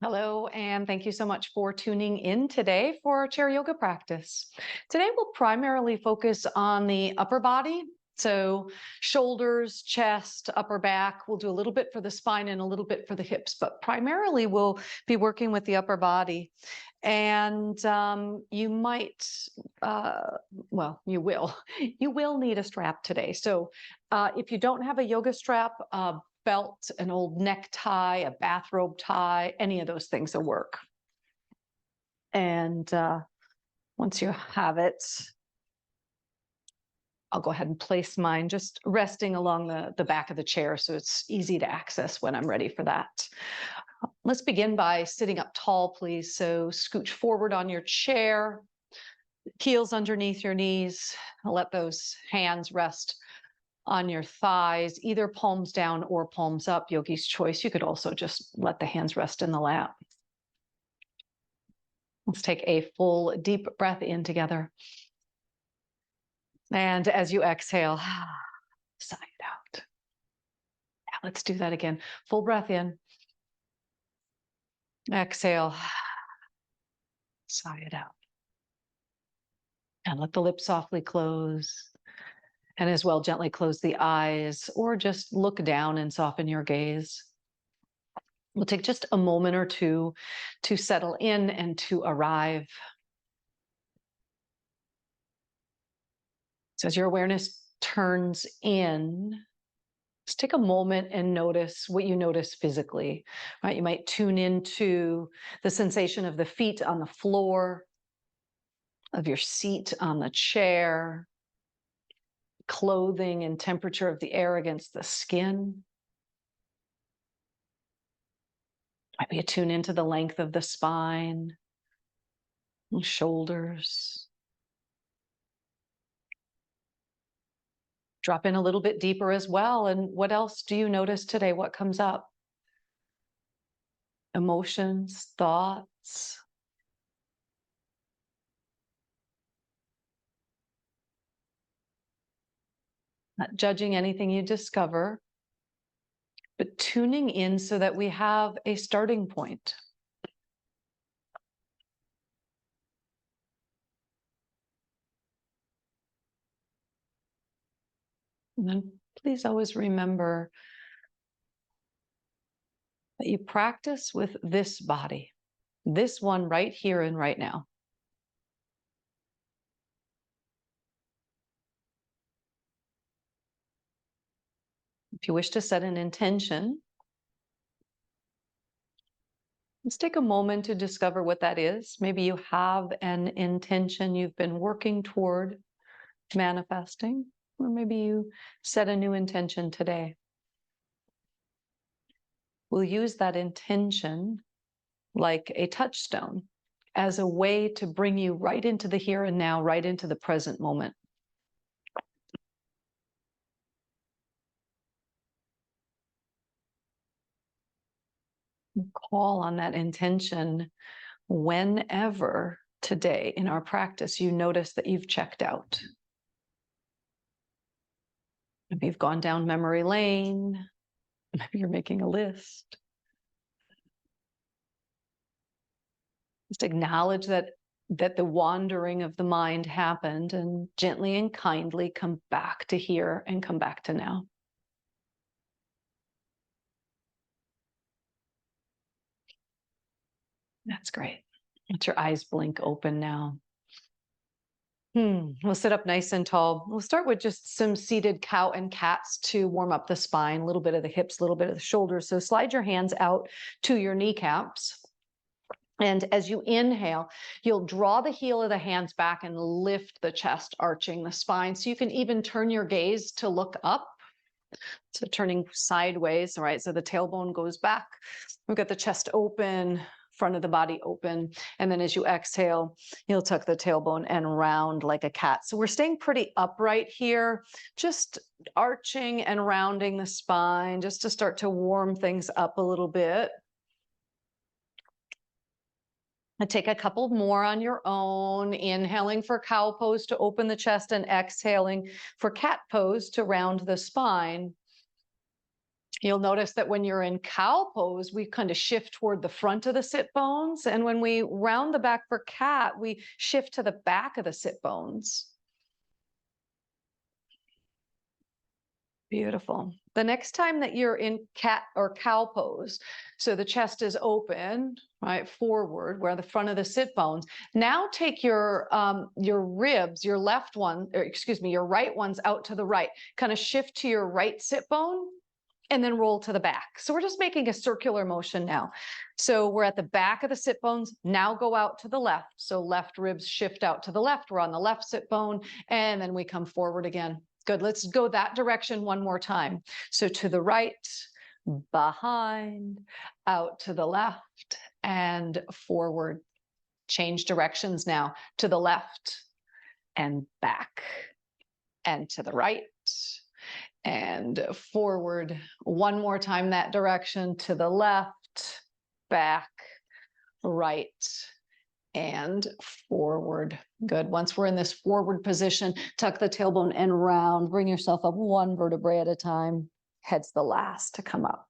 Hello, and thank you so much for tuning in today for our chair yoga practice. Today, we'll primarily focus on the upper body. So, shoulders, chest, upper back. We'll do a little bit for the spine and a little bit for the hips, but primarily we'll be working with the upper body. And you might, you will, you will need a strap today. So, if you don't have a yoga strap, belt, an old necktie, a bathrobe tie, any of those things will work. And once you have it, I'll go ahead and place mine just resting along the back of the chair so it's easy to access when I'm ready for that. Let's begin by sitting up tall, please. So scooch forward on your chair, heels underneath your knees. Let those hands rest on your thighs, either palms down or palms up, yogi's choice. You could also just let the hands rest in the lap. Let's take a full deep breath in together. And as you exhale, sigh it out. Now let's do that again. Full breath in. Exhale, sigh it out. And let the lips softly close. And as well, gently close the eyes or just look down and soften your gaze. We'll take just a moment or two to settle in and to arrive. So as your awareness turns in, just take a moment and notice what you notice physically, right? You might tune into the sensation of the feet on the floor, of your seat on the chair, clothing and temperature of the air against the skin. Maybe you tune into the length of the spine, and shoulders. Drop in a little bit deeper as well. And what else do you notice today? What comes up? Emotions, thoughts. Not judging anything you discover, but tuning in so that we have a starting point. And then please always remember that you practice with this body, this one right here and right now. If you wish to set an intention, let's take a moment to discover what that is. Maybe you have an intention you've been working toward manifesting, or maybe you set a new intention today. We'll use that intention like a touchstone as a way to bring you right into the here and now, right into the present moment. Call on that intention whenever today in our practice you notice that you've checked out. Maybe you've gone down memory lane. Maybe you're making a list. Just acknowledge that the wandering of the mind happened and gently and kindly come back to here and come back to now. That's great. Let your eyes blink open now. We'll sit up nice and tall. We'll start with just some seated cow and cats to warm up the spine, a little bit of the hips, a little bit of the shoulders. So slide your hands out to your kneecaps. And as you inhale, you'll draw the heel of the hands back and lift the chest, arching the spine. So you can even turn your gaze to look up. So turning sideways, all right? So the tailbone goes back. We've got the chest open, front of the body open. And then as you exhale, you'll tuck the tailbone and round like a cat. So we're staying pretty upright here, just arching and rounding the spine, just to start to warm things up a little bit. And take a couple more on your own, inhaling for cow pose to open the chest and exhaling for cat pose to round the spine. You'll notice that when you're in cow pose, we kind of shift toward the front of the sit bones. And when we round the back for cat, we shift to the back of the sit bones. Beautiful. The next time that you're in cat or cow pose, so the chest is open, right, forward, where the front of the sit bones. Now take your ribs, your left one, or excuse me, your right ones out to the right. Kind of shift to your right sit bone and then roll to the back. So we're just making a circular motion now. So we're at the back of the sit bones. Now go out to the left. So left ribs shift out to the left. We're on the left sit bone, and then we come forward again. Good. Let's go that direction one more time. So to the right, behind, out to the left, and forward. Change directions now. To the left and back, and to the right and forward. One more time that direction. To the left, back, right, and forward. Good. Once we're in this forward position, tuck the tailbone and round. Bring yourself up one vertebrae at a time. Head's the last to come up.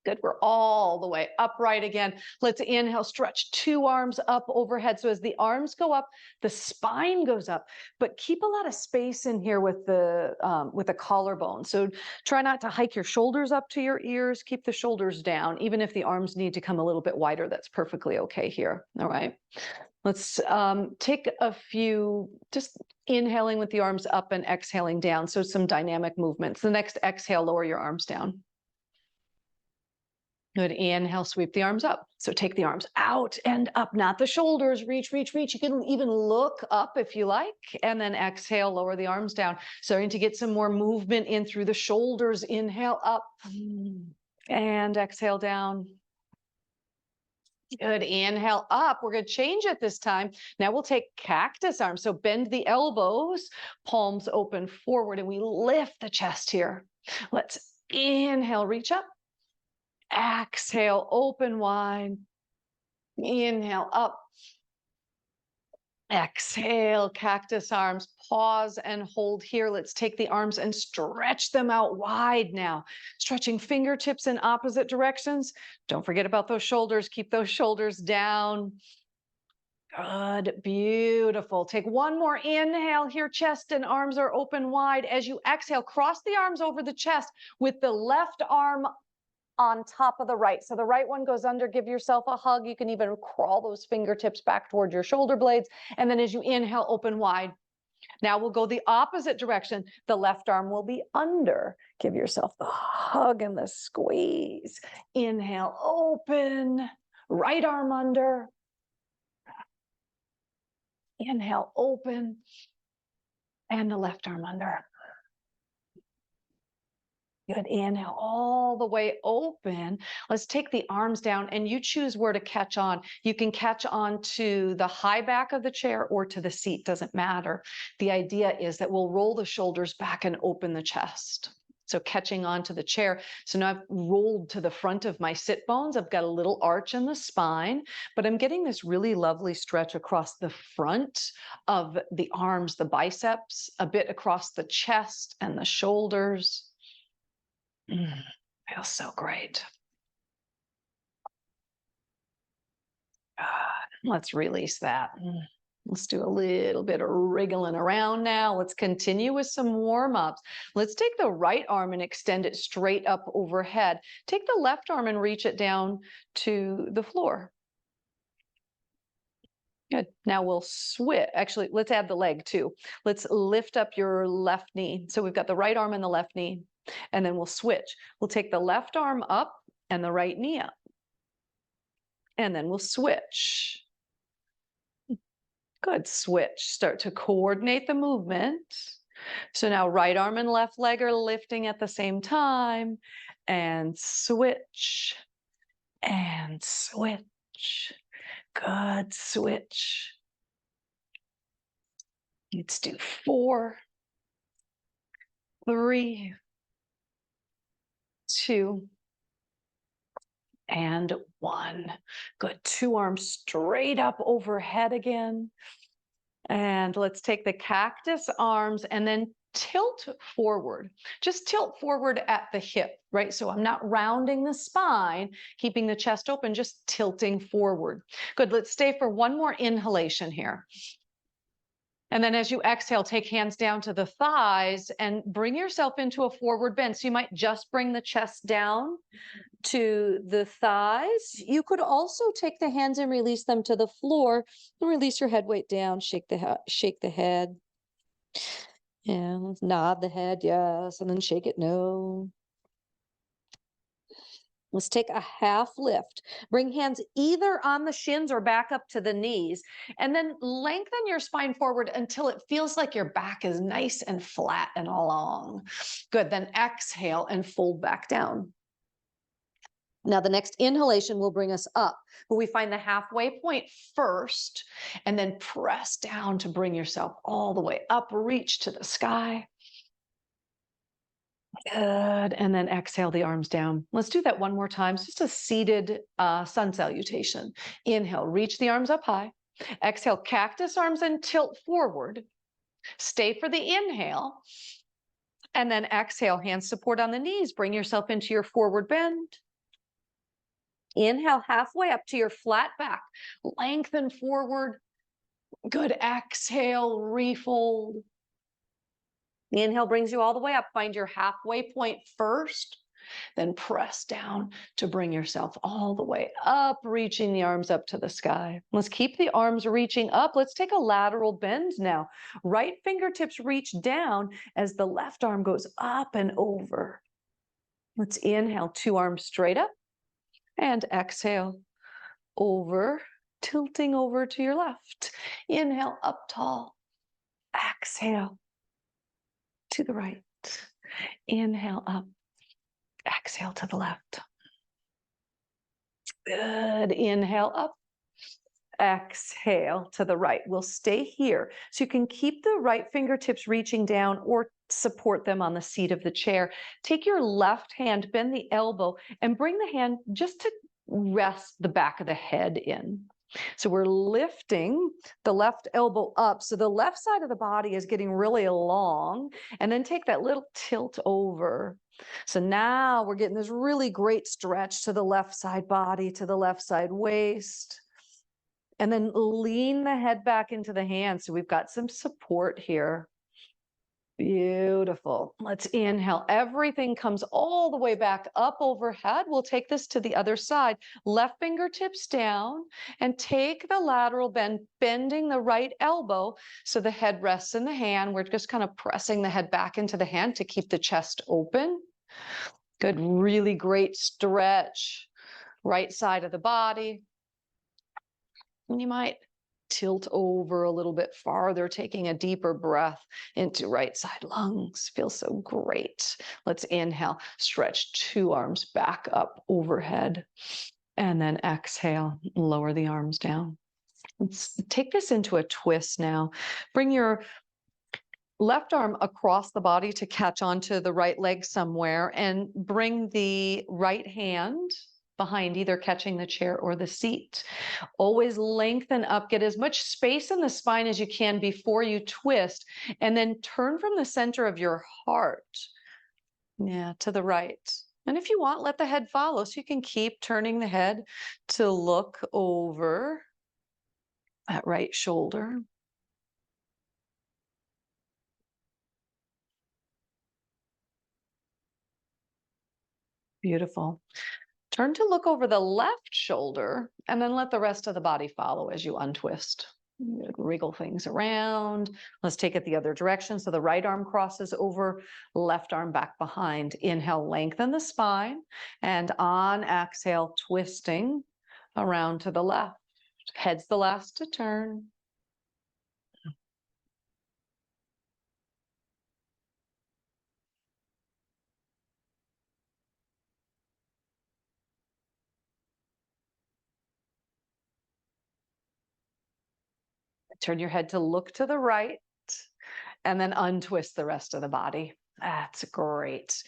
Good. We're all the way upright again. Let's inhale, stretch 2 arms up overhead. So as the arms go up, the spine goes up, but keep a lot of space in here with the collarbone. So try not to hike your shoulders up to your ears. Keep the shoulders down. Even if the arms need to come a little bit wider, that's perfectly okay here. All right. Let's take a few, just inhaling with the arms up and exhaling down. So some dynamic movements. The next exhale, lower your arms down. Good. Inhale, sweep the arms up. So take the arms out and up, not the shoulders. Reach, reach, reach. You can even look up if you like. And then exhale, lower the arms down. Starting to get some more movement in through the shoulders. Inhale up and exhale down. Good. Inhale up. We're going to change it this time. Now we'll take cactus arms. So bend the elbows, palms open forward, and we lift the chest here. Let's inhale, reach up. Exhale, open wide. Inhale, up. Exhale, cactus arms. Pause and hold here. Let's take the arms and stretch them out wide now. Stretching fingertips in opposite directions. Don't forget about those shoulders. Keep those shoulders down. Good, beautiful. Take one more inhale here. Chest and arms are open wide. As you exhale, cross the arms over the chest with the left arm on top of the right. So the right one goes under, give yourself a hug. You can even crawl those fingertips back towards your shoulder blades. And then as you inhale, open wide. Now we'll go the opposite direction. The left arm will be under. Give yourself the hug and the squeeze. Inhale, open. Right arm under. Inhale, open. And the left arm under. Good. Inhale all the way open. Let's take the arms down and you choose where to catch on. You can catch on to the high back of the chair or to the seat, doesn't matter. The idea is that we'll roll the shoulders back and open the chest. So catching on to the chair. So now I've rolled to the front of my sit bones. I've got a little arch in the spine, but I'm getting this really lovely stretch across the front of the arms, the biceps, a bit across the chest and the shoulders. Feels so great. Let's release that. Let's do a little bit of wriggling around now. Let's continue with some warm-ups. Let's take the right arm and extend it straight up overhead. Take the left arm and reach it down to the floor. Good. Now we'll switch. Actually, let's add the leg too. Let's lift up your left knee. So we've got the right arm and the left knee. And then we'll switch. We'll take the left arm up and the right knee up. And then we'll switch. Good. Switch. Start to coordinate the movement. So now right arm and left leg are lifting at the same time. And switch. And switch. Good. Switch. Let's do 4, 3, 2, and 1. Good. 2 arms straight up overhead again. And let's take the cactus arms and then tilt forward. Just tilt forward at the hip, right? So I'm not rounding the spine, keeping the chest open, just tilting forward. Good. Let's stay for one more inhalation here. And then as you exhale, take hands down to the thighs and bring yourself into a forward bend. So you might just bring the chest down to the thighs. You could also take the hands and release them to the floor. Release your head weight down, shake the head. And nod the head, yes, and then shake it, no. Let's take a half lift. Bring hands either on the shins or back up to the knees, and then lengthen your spine forward until it feels like your back is nice and flat and long. Good, then exhale and fold back down. Now, the next inhalation will bring us up, but we find the halfway point first, and then press down to bring yourself all the way up, reach to the sky. Good. And then exhale the arms down. Let's do that one more time. It's just a seated sun salutation. Inhale, reach the arms up high. Exhale, cactus arms and tilt forward. Stay for the inhale. And then exhale, hand support on the knees. Bring yourself into your forward bend. Inhale halfway up to your flat back. Lengthen forward. Good. Exhale, refold. The inhale brings you all the way up. Find your halfway point first, then press down to bring yourself all the way up, reaching the arms up to the sky. Let's keep the arms reaching up. Let's take a lateral bend now. Right fingertips reach down as the left arm goes up and over. Let's inhale, two arms straight up, and exhale, over, tilting over to your left. Inhale, up tall. Exhale, to the right. Inhale up. Exhale to the left. Good. Inhale up. Exhale to the right. We'll stay here. So you can keep the right fingertips reaching down or support them on the seat of the chair. Take your left hand, bend the elbow, and bring the hand just to rest the back of the head in. So we're lifting the left elbow up. So the left side of the body is getting really long. And then take that little tilt over. So now we're getting this really great stretch to the left side body, to the left side waist. And then lean the head back into the hands. So we've got some support here. Beautiful. Let's inhale. Everything comes all the way back up overhead. We'll take this to the other side. Left fingertips down and take the lateral bend, bending the right elbow so the head rests in the hand. We're just kind of pressing the head back into the hand to keep the chest open. Good. Really great stretch. Right side of the body. And you might tilt over a little bit farther, taking a deeper breath into right side lungs. Feels so great. Let's inhale, stretch two arms back up overhead, and then exhale, lower the arms down. Let's take this into a twist now. Bring your left arm across the body to catch onto the right leg somewhere, and bring the right hand behind, either catching the chair or the seat. Always lengthen up, get as much space in the spine as you can before you twist, and then turn from the center of your heart, to the right. And if you want, let the head follow, so you can keep turning the head to look over that right shoulder. Beautiful. Turn to look over the left shoulder, and then let the rest of the body follow as you untwist. Wriggle things around. Let's take it the other direction. So the right arm crosses over, left arm back behind. Inhale, lengthen the spine, and on exhale, twisting around to the left. Head's the last to turn. Turn your head to look to the right, and then untwist the rest of the body. That's great.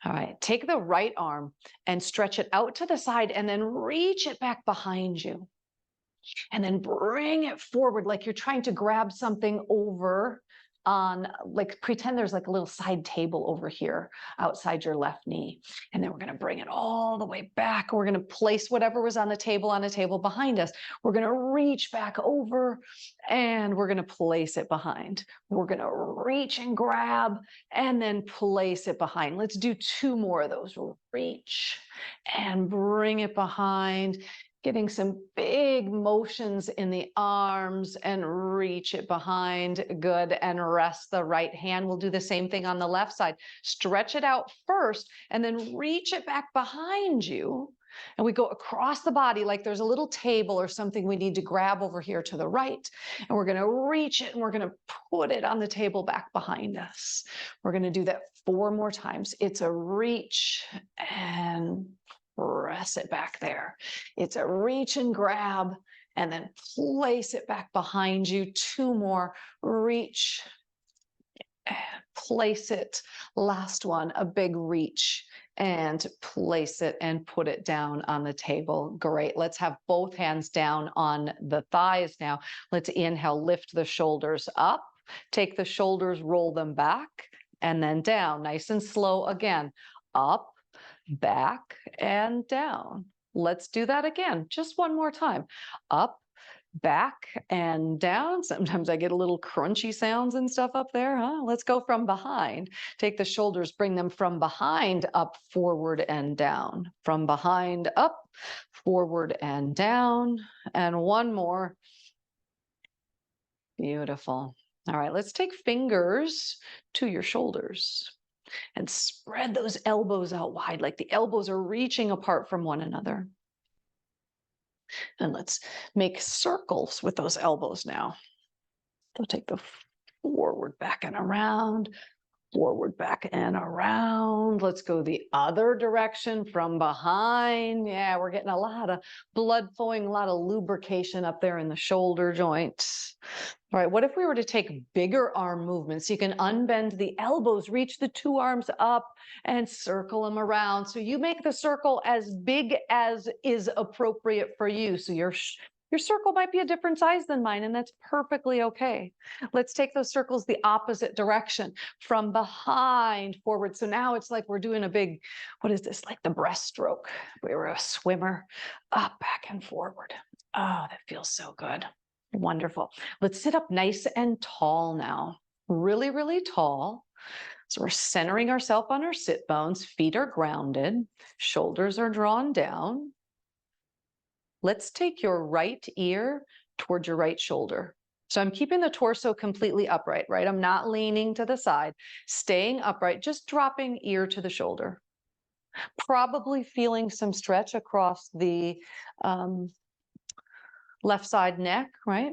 All right, take the right arm and stretch it out to the side, and then reach it back behind you. And then bring it forward like you're trying to grab something over on, like pretend there's like a little side table over here outside your left knee. And then we're going to bring it all the way back. We're going to place whatever was on a table behind us. We're going to reach back over and we're going to place it behind. We're going to reach and grab and then place it behind. Let's do 2 more of those. We'll reach and bring it behind. Getting some big motions in the arms and reach it behind. Good. And rest the right hand. We'll do the same thing on the left side. Stretch it out first and then reach it back behind you. And we go across the body like there's a little table or something we need to grab over here to the right. And we're going to reach it and we're going to put it on the table back behind us. We're going to do that 4 more times. It's a reach and press it back there. It's a reach and grab and then place it back behind you. 2 more, reach and place it. Last one, a big reach and place it and put it down on the table. Great. Let's have both hands down on the thighs now. Let's inhale, lift the shoulders up, take the shoulders, roll them back and then down. Nice and slow again. Up, back and down. Let's do that again. Just 1 more time. Up, back and down. Sometimes I get a little crunchy sounds and stuff up there, huh? Let's go from behind. Take the shoulders, bring them from behind up, forward and down. From behind up, forward and down. And 1 more. Beautiful. All right, let's take fingers to your shoulders. And spread those elbows out wide, like the elbows are reaching apart from one another. And let's make circles with those elbows now. So take the forward, back and around, forward, back and around. Let's go the other direction from behind. Yeah, we're getting a lot of blood flowing, a lot of lubrication up there in the shoulder joints. All right, what if we were to take bigger arm movements? You can unbend the elbows, reach the 2 arms up and circle them around. So you make the circle as big as is appropriate for you. So your circle might be a different size than mine, and that's perfectly okay. Let's take those circles the opposite direction, from behind forward. So now it's like we're doing a big, what is this? Like the breaststroke. We were a swimmer, up, back and forward. Oh, that feels so good. Wonderful. Let's sit up nice and tall now. Really, really tall. So we're centering ourselves on our sit bones. Feet are grounded. Shoulders are drawn down. Let's take your right ear towards your right shoulder. So I'm keeping the torso completely upright, right? I'm not leaning to the side, staying upright, just dropping ear to the shoulder. Probably feeling some stretch across the left side neck, right?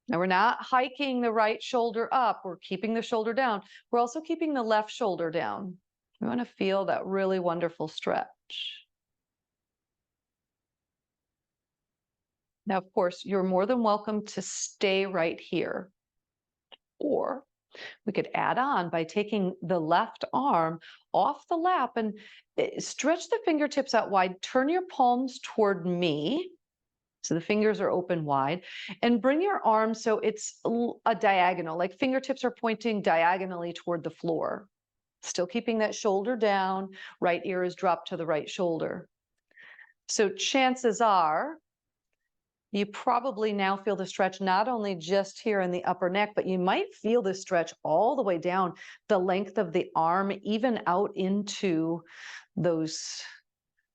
Now we're not hiking the right shoulder up. We're keeping the shoulder down. We're also keeping the left shoulder down. We want to feel that really wonderful stretch. Now, of course, you're more than welcome to stay right here. Or we could add on by taking the left arm off the lap and stretch the fingertips out wide. Turn your palms toward me. So the fingers are open wide, and bring your arm so it's a diagonal, like fingertips are pointing diagonally toward the floor. Still keeping that shoulder down, right ear is dropped to the right shoulder. So chances are you probably now feel the stretch not only just here in the upper neck, but you might feel the stretch all the way down the length of the arm, even out into those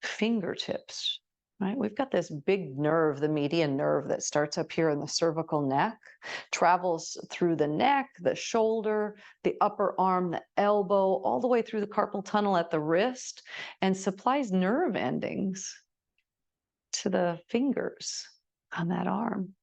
fingertips. Right? We've got this big nerve, the median nerve that starts up here in the cervical neck, travels through the neck, the shoulder, the upper arm, the elbow, all the way through the carpal tunnel at the wrist, and supplies nerve endings to the fingers on that arm.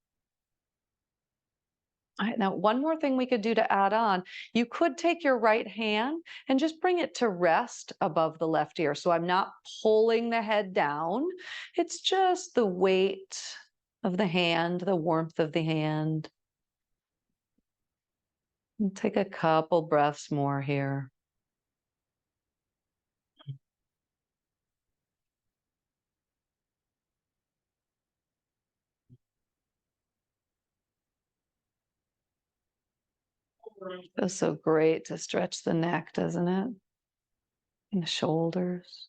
All right, now, one more thing we could do to add on, you could take your right hand and just bring it to rest above the left ear. So I'm not pulling the head down. It's just the weight of the hand, the warmth of the hand. And take a couple breaths more here. Feels so great to stretch the neck, doesn't it? And the shoulders.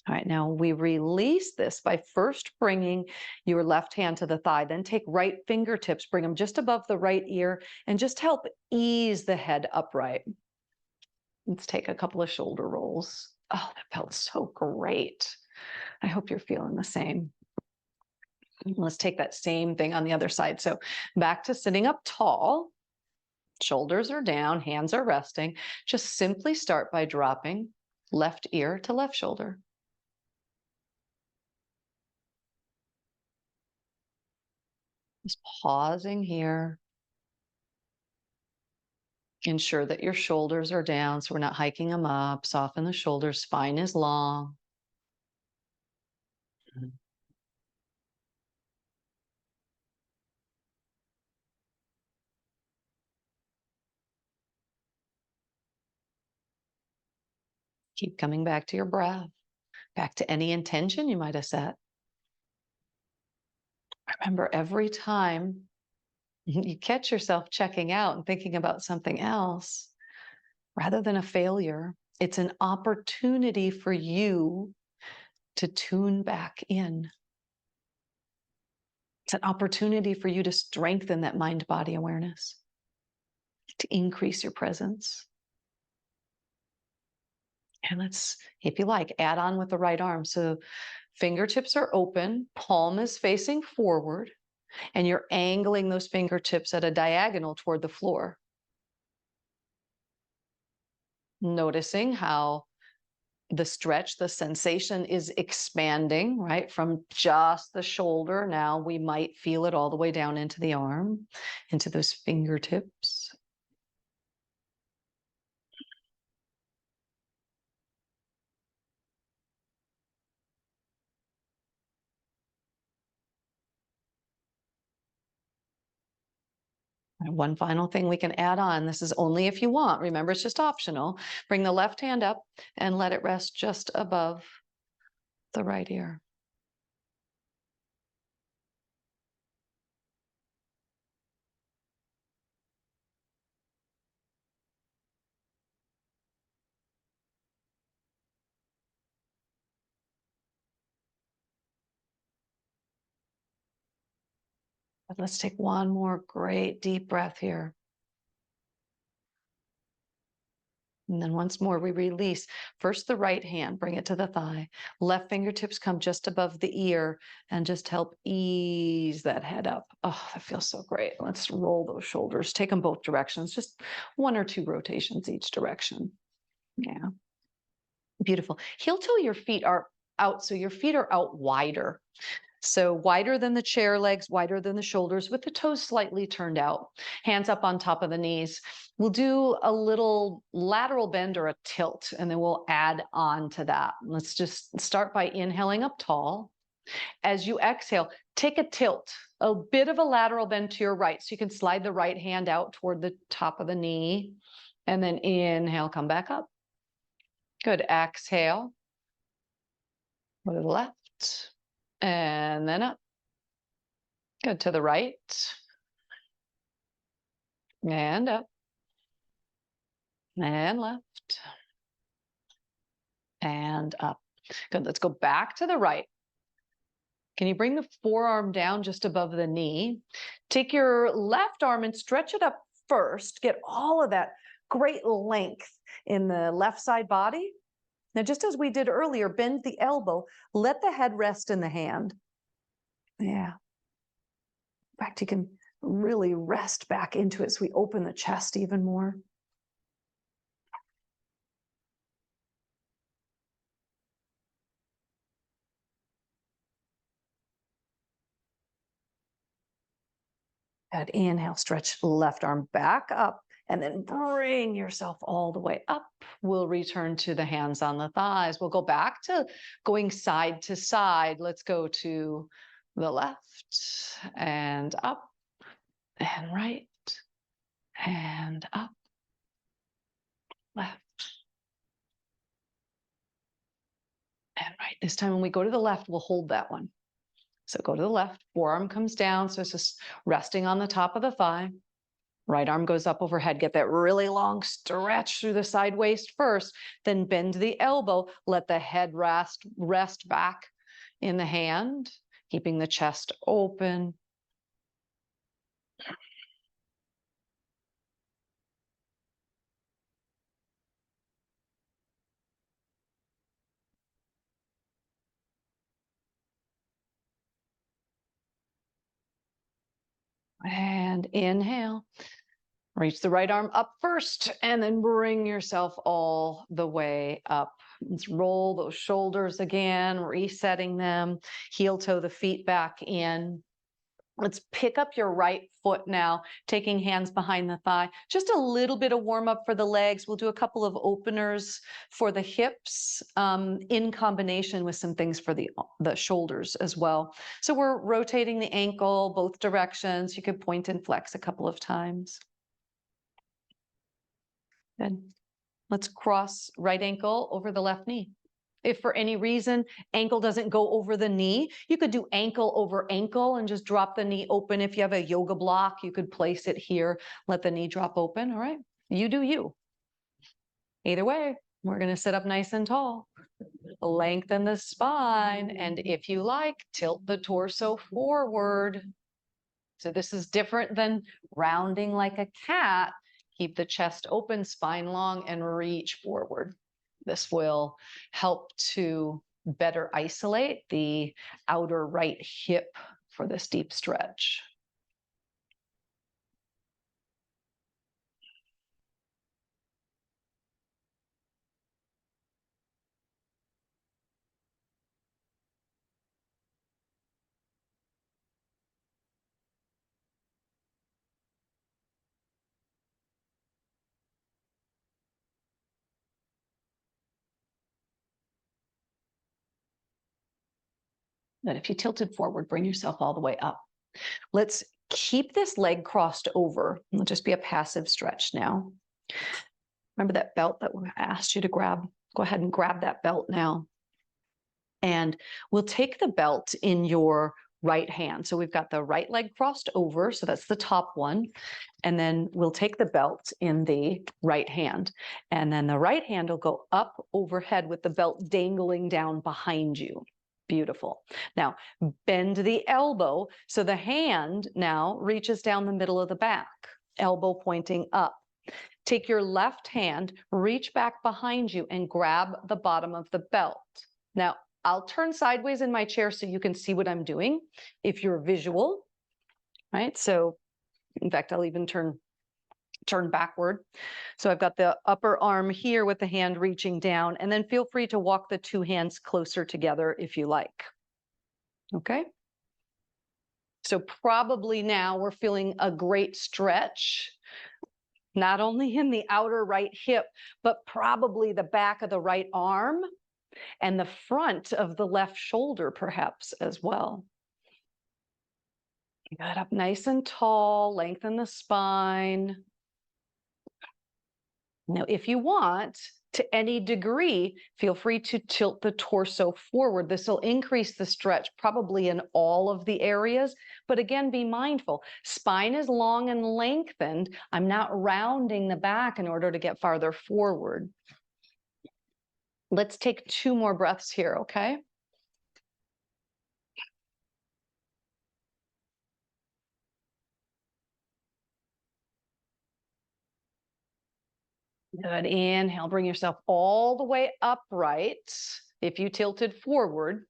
All right, now we release this by first bringing your left hand to the thigh, then take right fingertips, bring them just above the right ear, and just help ease the head upright. Let's take a couple of shoulder rolls. Oh, that felt so great. I hope you're feeling the same. Let's take that same thing on the other side. So back to sitting up tall. Shoulders are down, hands are resting. Just simply start by dropping left ear to left shoulder. Just pausing here. Ensure that your shoulders are down so we're not hiking them up. Soften the shoulders, spine is long. Keep coming back to your breath, back to any intention you might have set. Remember, every time you catch yourself checking out and thinking about something else, rather than a failure, it's an opportunity for you to tune back in. It's an opportunity for you to strengthen that mind-body awareness, to increase your presence. And let's, if you like, add on with the right arm. So fingertips are open, palm is facing forward, and you're angling those fingertips at a diagonal toward the floor. Noticing how the stretch, the sensation is expanding, right? From just the shoulder. Now we might feel it all the way down into the arm, into those fingertips. And one final thing we can add on, this is only if you want. Remember, it's just optional. Bring the left hand up and let it rest just above the right ear. But let's take one more great deep breath here. And then once more, we release. First, the right hand, bring it to the thigh. Left fingertips come just above the ear and just help ease that head up. Oh, that feels so great. Let's roll those shoulders. Take them both directions, just 1 or 2 rotations each direction. Yeah. Beautiful. Heel toe your feet are out, so your feet are out wider. So wider than the chair legs, wider than the shoulders, with the toes slightly turned out. Hands up on top of the knees. We'll do a little lateral bend or a tilt, and then we'll add on to that. Let's just start by inhaling up tall. As you exhale, take a tilt, a bit of a lateral bend to your right. So you can slide the right hand out toward the top of the knee, and then inhale, come back up. Good. Exhale. Go to the left. And then up. Good. To the right. And up. And left. And up. Good. Let's go back to the right. Can you bring the forearm down just above the knee? Take your left arm and stretch it up first. Get all of that great length in the left side body. Now, just as we did earlier, bend the elbow. Let the head rest in the hand. Yeah. In fact, you can really rest back into it so we open the chest even more. Good. Inhale, stretch left arm back up, and then bring yourself all the way up. We'll return to the hands on the thighs. We'll go back to going side to side. Let's go to the left and up and right and up, left and right. This time when we go to the left, we'll hold that one. So go to the left, forearm comes down, so it's just resting on the top of the thigh. Right arm goes up overhead. Get that really long stretch through the side waist first, then bend the elbow. Let the head rest back in the hand, keeping the chest open. And inhale. Reach the right arm up first, and then bring yourself all the way up. Let's roll those shoulders again, resetting them. Heel toe the feet back in. Let's pick up your right foot now, taking hands behind the thigh. Just a little bit of warm up for the legs. We'll do a couple of openers for the hips in combination with some things for the shoulders as well. So we're rotating the ankle both directions. You could point and flex a couple of times. Good. Let's cross right ankle over the left knee. If for any reason ankle doesn't go over the knee, you could do ankle over ankle and just drop the knee open. If you have a yoga block, you could place it here, let the knee drop open. All right, you do you. Either way, we're going to sit up nice and tall. Lengthen the spine, and if you like, tilt the torso forward. So this is different than rounding like a cat. Keep the chest open, spine long, and reach forward. This will help to better isolate the outer right hip for this deep stretch. Then if you tilted forward, bring yourself all the way up. Let's keep this leg crossed over. It'll just be a passive stretch now. Remember that belt that I asked you to grab? Go ahead and grab that belt now. And we'll take the belt in your right hand. So we've got the right leg crossed over, so that's the top one. And then we'll take the belt in the right hand. And then the right hand will go up overhead with the belt dangling down behind you. Beautiful. Now, bend the elbow so the hand now reaches down the middle of the back, elbow pointing up. Take your left hand, reach back behind you, and grab the bottom of the belt. Now, I'll turn sideways in my chair so you can see what I'm doing if you're visual, right? So, in fact, I'll even turn backward. So I've got the upper arm here with the hand reaching down, and then feel free to walk the two hands closer together if you like. Okay? So probably now we're feeling a great stretch, not only in the outer right hip, but probably the back of the right arm and the front of the left shoulder perhaps as well. Get up nice and tall, lengthen the spine. Now, if you want, to any degree, feel free to tilt the torso forward. This will increase the stretch probably in all of the areas, but again, be mindful. Spine is long and lengthened. I'm not rounding the back in order to get farther forward. Let's take 2 more breaths here, okay? Good. Inhale, bring yourself all the way upright. If you tilted forward,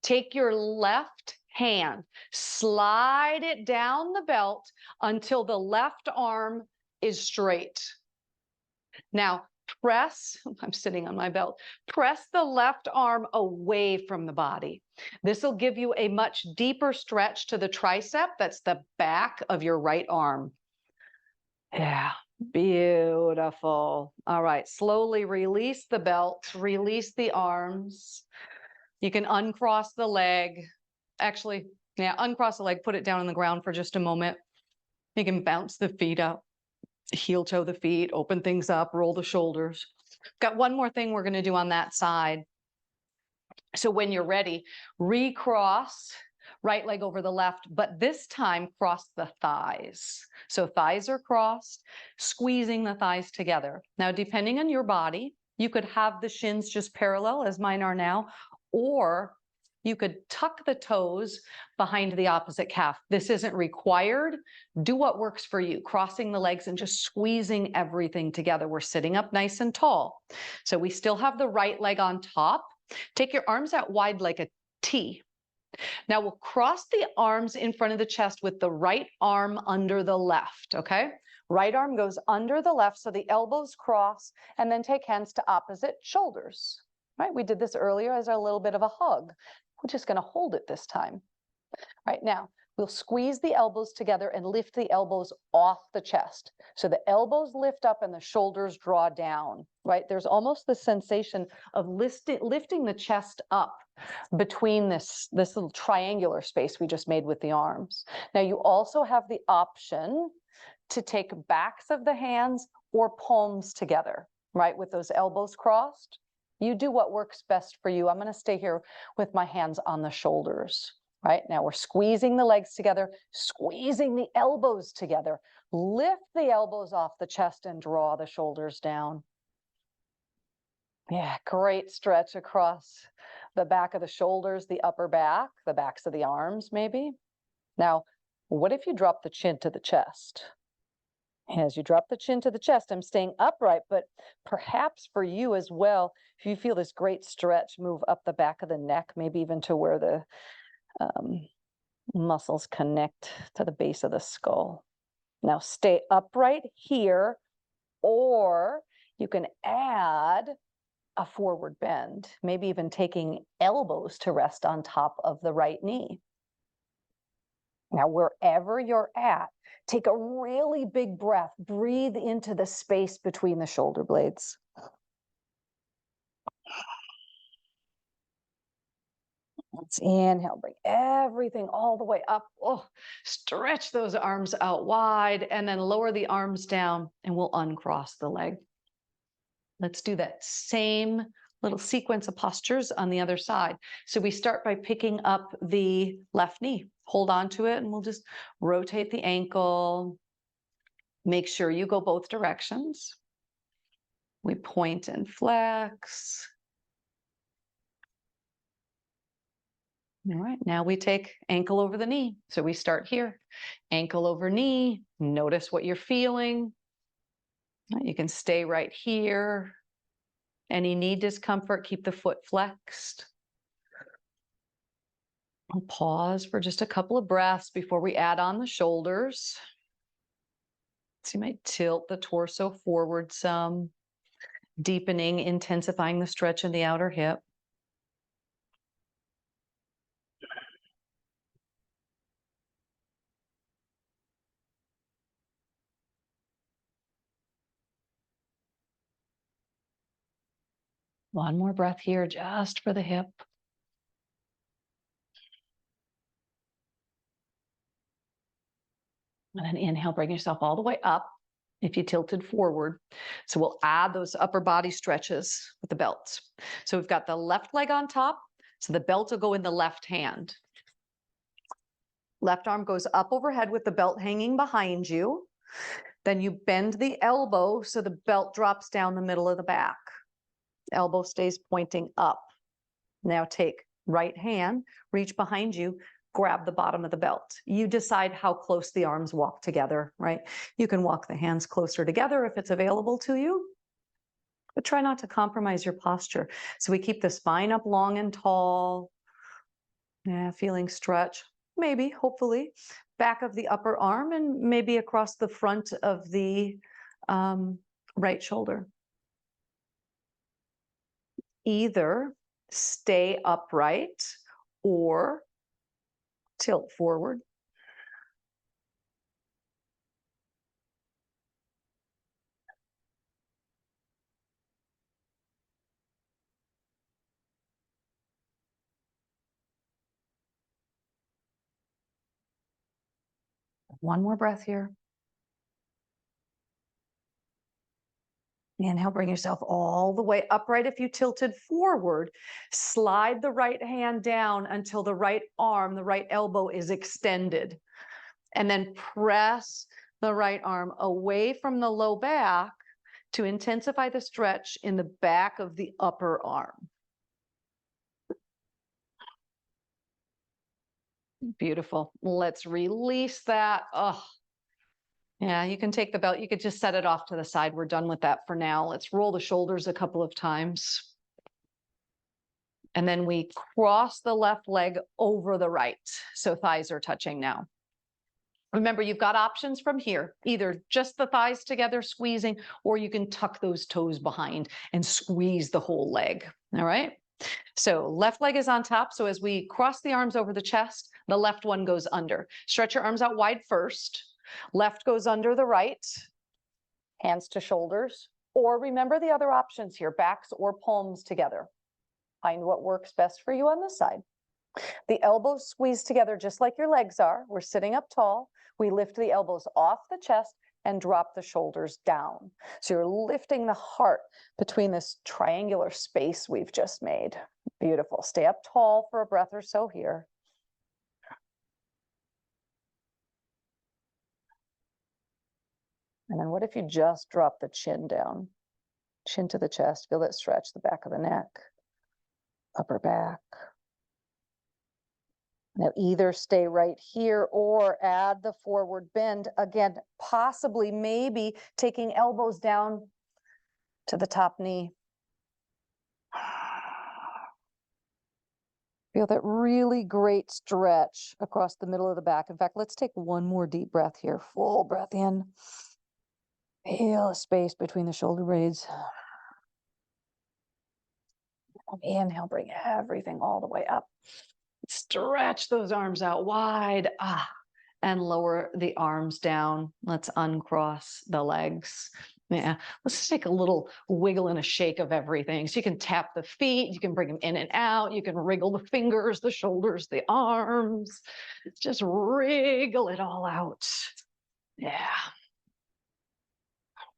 take your left hand, slide it down the belt until the left arm is straight. Now, press, I'm sitting on my belt, press the left arm away from the body. This will give you a much deeper stretch to the tricep. That's the back of your right arm. Yeah. Beautiful. All right, slowly release the belt, release the arms. You can uncross the leg. Actually, yeah, uncross the leg, put it down on the ground for just a moment. You can bounce the feet up, heel toe the feet, open things up, roll the shoulders. Got one more thing we're going to do on that side. So when you're ready, recross, right leg over the left, but this time cross the thighs. So thighs are crossed, squeezing the thighs together. Now, depending on your body, you could have the shins just parallel as mine are now, or you could tuck the toes behind the opposite calf. This isn't required. Do what works for you, crossing the legs and just squeezing everything together. We're sitting up nice and tall. So we still have the right leg on top. Take your arms out wide like a T. Now we'll cross the arms in front of the chest with the right arm under the left, okay? Right arm goes under the left so the elbows cross, and then take hands to opposite shoulders, right? We did this earlier as a little bit of a hug. We're just gonna hold it this time. Right now, we'll squeeze the elbows together and lift the elbows off the chest. So the elbows lift up and the shoulders draw down, right? There's almost the sensation of lifting the chest up between this little triangular space we just made with the arms. Now you also have the option to take backs of the hands or palms together, right? With those elbows crossed. You do what works best for you. I'm going to stay here with my hands on the shoulders. Right now we're squeezing the legs together, squeezing the elbows together. Lift the elbows off the chest and draw the shoulders down. Yeah, great stretch across the back of the shoulders, the upper back, the backs of the arms maybe. Now, what if you drop the chin to the chest? As you drop the chin to the chest, I'm staying upright, but perhaps for you as well, if you feel this great stretch, move up the back of the neck, maybe even to where the muscles connect to the base of the skull. Now stay upright here, or you can add a forward bend, maybe even taking elbows to rest on top of the right knee. Now, wherever you're at, take a really big breath. Breathe into the space between the shoulder blades. Let's inhale, bring everything all the way up. Oh, stretch those arms out wide and then lower the arms down and we'll uncross the leg. Let's do that same little sequence of postures on the other side. So we start by picking up the left knee. Hold on to it and we'll just rotate the ankle. Make sure you go both directions. We point and flex. All right, now we take ankle over the knee. So we start here, ankle over knee. Notice what you're feeling. You can stay right here. Any knee discomfort, keep the foot flexed. I'll pause for just a couple of breaths before we add on the shoulders. So you might tilt the torso forward some, deepening, intensifying the stretch in the outer hip. One more breath here, just for the hip. And then inhale, bring yourself all the way up if you tilted forward. So we'll add those upper body stretches with the belts. So we've got the left leg on top. So the belt will go in the left hand. Left arm goes up overhead with the belt hanging behind you. Then you bend the elbow so the belt drops down the middle of the back. Elbow stays pointing up. Now take right hand, reach behind you, grab the bottom of the belt. You decide how close the arms walk together, right? You can walk the hands closer together if it's available to you, but try not to compromise your posture. So we keep the spine up long and tall. Yeah, feeling stretch, maybe, hopefully. Back of the upper arm and maybe across the front of the right shoulder. Either stay upright or tilt forward. One more breath here. Inhale, bring yourself all the way upright. If you tilted forward, slide the right hand down until the right arm, the right elbow is extended. And then press the right arm away from the low back to intensify the stretch in the back of the upper arm. Beautiful. Let's release that. Oh, yeah, you can take the belt. You could just set it off to the side. We're done with that for now. Let's roll the shoulders a couple of times. And then we cross the left leg over the right. So thighs are touching now. Remember, you've got options from here, either just the thighs together squeezing, or you can tuck those toes behind and squeeze the whole leg. All right. So left leg is on top. So as we cross the arms over the chest, the left one goes under. Stretch your arms out wide first. Left goes under the right, hands to shoulders, or remember the other options here, backs or palms together. Find what works best for you on this side. The elbows squeeze together just like your legs are. We're sitting up tall. We lift the elbows off the chest and drop the shoulders down. So you're lifting the heart between this triangular space we've just made. Beautiful. Stay up tall for a breath or so here. And then what if you just drop the chin down? Chin to the chest, feel that stretch, the back of the neck, upper back. Now either stay right here or add the forward bend. Again, possibly, maybe taking elbows down to the top knee. Feel that really great stretch across the middle of the back. In fact, let's take one more deep breath here. Full breath in. Feel a space between the shoulder blades. Inhale, bring everything all the way up. Stretch those arms out wide. And lower the arms down. Let's uncross the legs. Yeah, let's take a little wiggle and a shake of everything. So you can tap the feet, you can bring them in and out, you can wriggle the fingers, the shoulders, the arms. Just wriggle it all out. Yeah.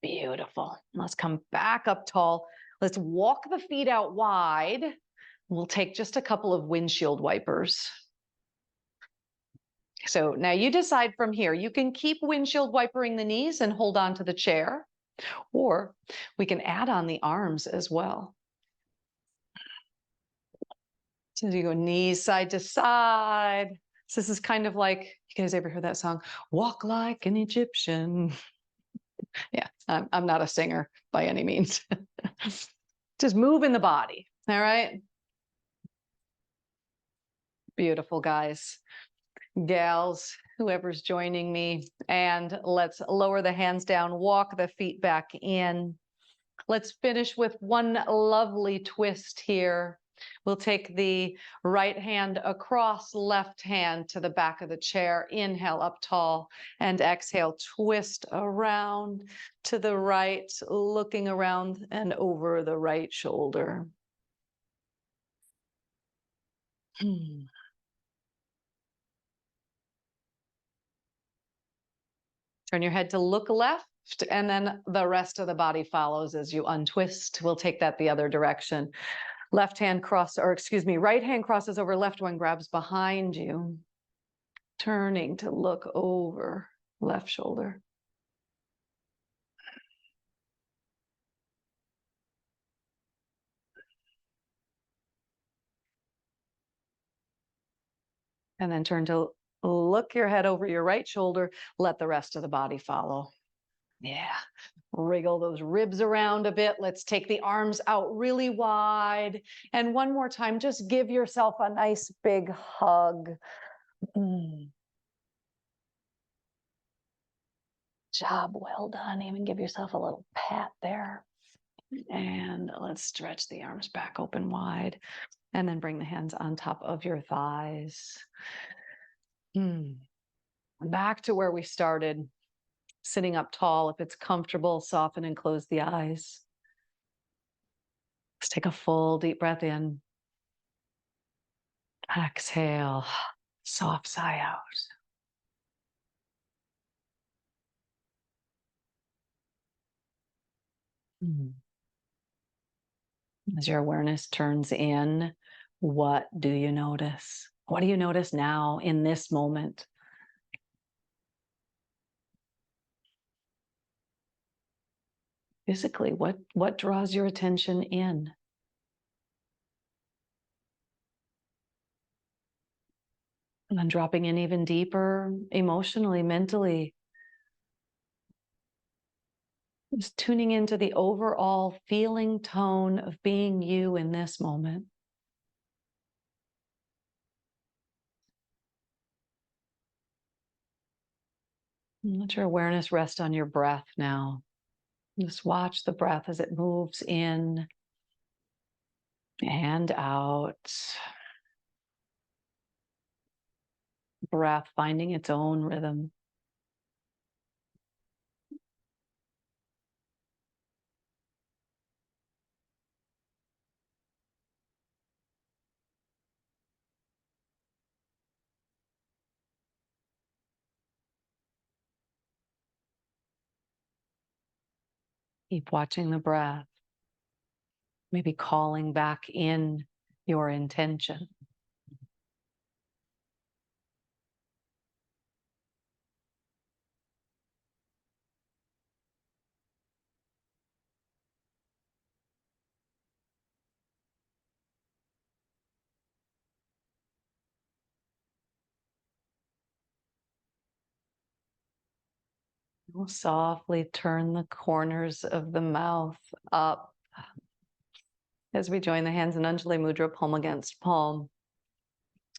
Beautiful. Let's come back up tall. Let's walk the feet out wide. We'll take just a couple of windshield wipers. So now you decide from here. You can keep windshield wipering the knees and hold on to the chair, or we can add on the arms as well. So you go knees side to side. So this is kind of like, you guys ever heard that song? Walk like an Egyptian. Yeah, I'm not a singer by any means. Just move in the body. All right. Beautiful, guys. Gals, whoever's joining me, and let's lower the hands down, walk the feet back in. Let's finish with one lovely twist here. We'll take the right hand across, left hand to the back of the chair. Inhale up tall and exhale, twist around to the right, looking around and over the right shoulder. Turn your head to look left, and then the rest of the body follows as you untwist. We'll take that the other direction. Left hand cross, or excuse me, right hand crosses over, left one grabs behind you. Turning to look over left shoulder. And then turn to look your head over your right shoulder. Let the rest of the body follow. Yeah. Wriggle those ribs around a bit. Let's take the arms out really wide. And one more time, just give yourself a nice big hug. Job well done. Even give yourself a little pat there. And let's stretch the arms back open wide. And then bring the hands on top of your thighs. Back to where we started. Sitting up tall. If it's comfortable, soften and close the eyes. Let's take a full deep breath in. Exhale. Soft sigh out. Mm. As your awareness turns in, what do you notice? What do you notice now in this moment? Physically, what draws your attention in? And then dropping in even deeper emotionally, mentally, just tuning into the overall feeling tone of being you in this moment. And let your awareness rest on your breath now. Just watch the breath as it moves in and out. Breath finding its own rhythm. Keep watching the breath. Maybe calling back in your intention. We'll softly turn the corners of the mouth up as we join the hands in Anjali Mudra, palm against palm,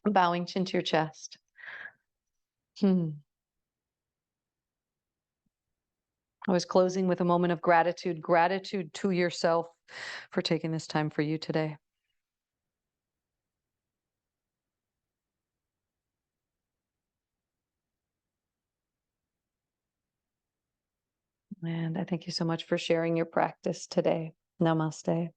bowing chin to your chest. I was closing with a moment of gratitude, gratitude to yourself for taking this time for you today. And I thank you so much for sharing your practice today. Namaste.